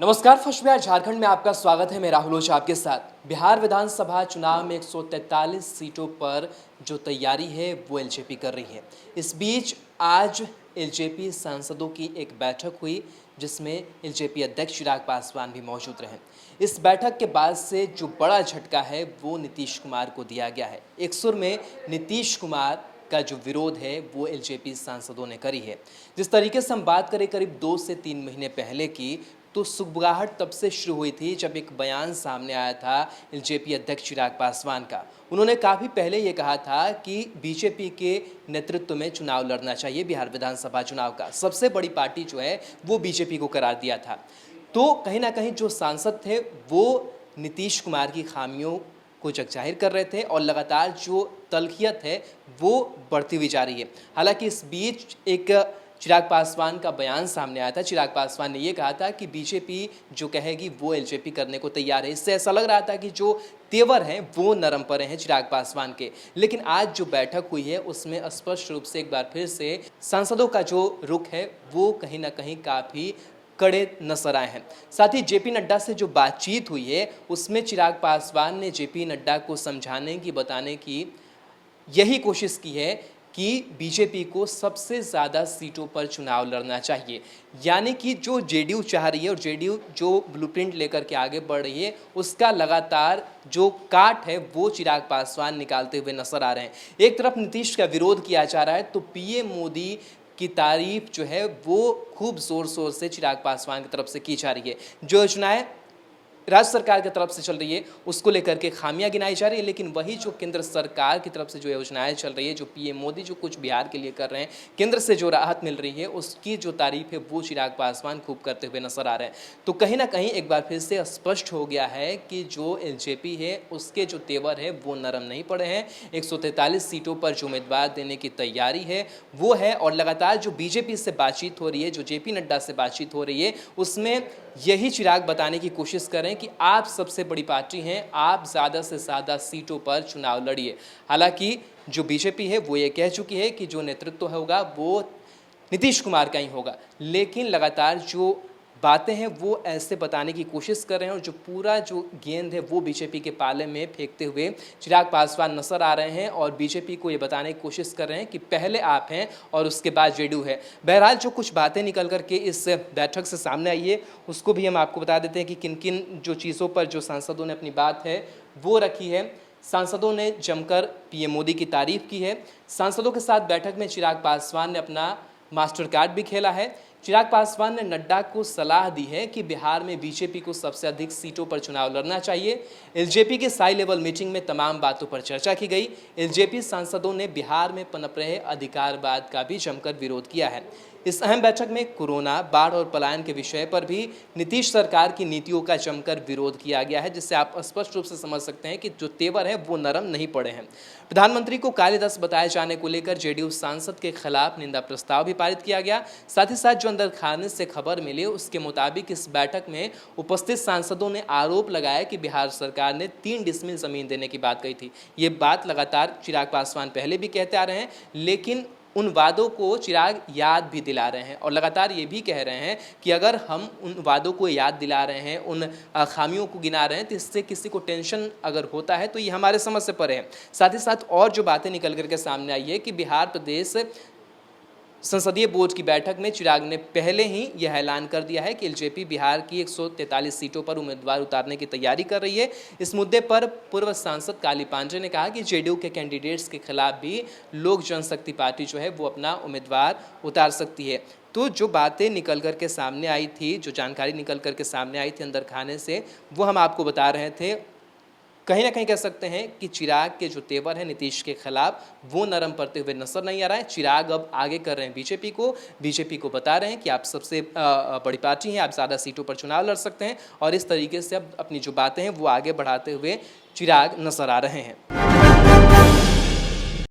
नमस्कार, फर्स्ट बिहार झारखंड में आपका स्वागत है। मैं राहुल ओझा आपके साथ। बिहार विधानसभा चुनाव में 143 सीटों पर जो तैयारी है वो एलजेपी कर रही है। इस बीच आज एलजेपी सांसदों की एक बैठक हुई जिसमें एलजेपी अध्यक्ष चिराग पासवान भी मौजूद रहे। इस बैठक के बाद से जो बड़ा झटका है वो नीतीश कुमार को दिया गया है। एक सुर में नीतीश कुमार का जो विरोध है वो एलजेपी सांसदों ने करी है। जिस तरीके से हम बात करें करीब 2 से 3 महीने पहले की, तो सुगबुगाहट तब से शुरू हुई थी जब एक बयान सामने आया था एलजेपी अध्यक्ष चिराग पासवान का। उन्होंने काफ़ी पहले ये कहा था कि बीजेपी के नेतृत्व में चुनाव लड़ना चाहिए, बिहार विधानसभा चुनाव का सबसे बड़ी पार्टी जो है वो बीजेपी को करार दिया था। तो कहीं ना कहीं जो सांसद थे वो नीतीश कुमार की खामियों को जगजाहिर कर रहे थे और लगातार जो तल्खियत है वो बढ़ती हुई जा रही है। हालांकि इस बीच एक चिराग पासवान का बयान सामने आया था। चिराग पासवान ने यह कहा था कि बीजेपी जो कहेगी वो एलजेपी करने को तैयार है। इससे ऐसा लग रहा था कि जो तेवर हैं वो नरम पड़े हैं चिराग पासवान के। लेकिन आज जो बैठक हुई है उसमें स्पष्ट रूप से एक बार फिर से सांसदों का जो रुख है वो कहीं ना कहीं काफ़ी कड़े नजर आए हैं। साथ ही जेपी नड्डा से जो बातचीत हुई है उसमें चिराग पासवान ने जेपी नड्डा को समझाने की, बताने की यही कोशिश की है कि बीजेपी को सबसे ज़्यादा सीटों पर चुनाव लड़ना चाहिए। यानी कि जो जेडीयू चाह रही है और जेडीयू जो ब्लूप्रिंट लेकर के आगे बढ़ रही है उसका लगातार जो काट है वो चिराग पासवान निकालते हुए नजर आ रहे हैं। एक तरफ नीतीश का विरोध किया जा रहा है तो पीएम मोदी की तारीफ जो है वो खूब ज़ोर शोर से चिराग पासवान की तरफ से की जा रही है। जो योजनाएं राज्य सरकार की तरफ से चल रही है उसको लेकर के खामियां गिनाई जा रही है, लेकिन वही जो केंद्र सरकार की तरफ से जो योजनाएं चल रही है, जो पीएम मोदी जो कुछ बिहार के लिए कर रहे हैं, केंद्र से जो राहत मिल रही है उसकी जो तारीफ है वो चिराग पासवान खूब करते हुए नजर आ रहे हैं। तो कहीं ना कहीं एक बार फिर से स्पष्ट हो गया है कि जो एलजेपी है उसके जो तेवर है वो नरम नहीं पड़े हैं। 143 सीटों पर जो उम्मीदवार देने की तैयारी है वो है और लगातार जो बीजेपी से बातचीत हो रही है, जो जेपी नड्डा से बातचीत हो रही है, उसमें यही चिराग बताने की कोशिश करें कि आप सबसे बड़ी पार्टी हैं, आप ज़्यादा से ज़्यादा सीटों पर चुनाव लड़िए। हालांकि जो बीजेपी है वो ये कह चुकी है कि जो नेतृत्व होगा वो नीतीश कुमार का ही होगा, लेकिन लगातार जो बातें हैं वो ऐसे बताने की कोशिश कर रहे हैं और जो पूरा जो गेंद है वो बीजेपी के पाले में फेंकते हुए चिराग पासवान नजर आ रहे हैं और बीजेपी को ये बताने की कोशिश कर रहे हैं कि पहले आप हैं और उसके बाद जेडीयू है। बहरहाल जो कुछ बातें निकल करके इस बैठक से सामने आई है उसको भी हम आपको बता देते हैं कि किन किन जो चीज़ों पर जो सांसदों ने अपनी बात है वो रखी है। सांसदों ने जमकर पीएम मोदी की तारीफ की है। सांसदों के साथ बैठक में चिराग पासवान ने अपना मास्टर कार्ड भी खेला है। चिराग पासवान ने नड्डा को सलाह दी है कि बिहार में बीजेपी को सबसे अधिक सीटों पर चुनाव लड़ना चाहिए। एलजेपी के हाई लेवल मीटिंग में तमाम बातों पर चर्चा की गई। एलजेपी सांसदों ने बिहार में पनप रहे अधिकारवाद का भी जमकर विरोध किया है। इस अहम बैठक में कोरोना, बाढ़ और पलायन के विषय पर भी नीतीश सरकार की नीतियों का जमकर विरोध किया गया है, जिससे आप स्पष्ट रूप से समझ सकते हैं कि जो तेवर है वो नरम नहीं पड़े हैं। प्रधानमंत्री को कालिदास बताए जाने को लेकर जेडीयू सांसद के खिलाफ निंदा प्रस्ताव भी पारित किया गया। साथ ही साथ जो अंदर खाने से खबर मिली उसके मुताबिक इस बैठक में उपस्थित सांसदों ने आरोप लगाया कि बिहार सरकार ने 3 डिसमिल जमीन देने की बात कही थी। ये बात लगातार चिराग पासवान पहले भी कहते आ रहे हैं, लेकिन उन वादों को चिराग याद भी दिला रहे हैं और लगातार ये भी कह रहे हैं कि अगर हम उन वादों को याद दिला रहे हैं, उन खामियों को गिना रहे हैं, तो इससे किसी को टेंशन अगर होता है तो ये हमारे समझ से परे है। साथ ही साथ और जो बातें निकल करके सामने आई है कि बिहार प्रदेश संसदीय बोर्ड की बैठक में चिराग ने पहले ही यह ऐलान कर दिया है कि एलजेपी बिहार की 143 सीटों पर उम्मीदवार उतारने की तैयारी कर रही है। इस मुद्दे पर पूर्व सांसद काली पांडे ने कहा कि जेडीयू के कैंडिडेट्स के खिलाफ भी लोक जनशक्ति पार्टी जो है वो अपना उम्मीदवार उतार सकती है। तो जो बातें निकल कर के सामने आई थी, जो जानकारी निकल कर के सामने आई थी अंदर खाने से, वो हम आपको बता रहे थे। कहीं ना कहीं कह सकते हैं कि चिराग के जो तेवर है नीतीश के खिलाफ वो नरम पड़ते हुए नजर नहीं आ रहा है। चिराग अब आगे कर रहे हैं बीजेपी को बता रहे हैं कि आप सबसे बड़ी पार्टी हैं, आप ज़्यादा सीटों पर चुनाव लड़ सकते हैं और इस तरीके से अब अपनी जो बातें हैं वो आगे बढ़ाते हुए चिराग नजर आ रहे हैं।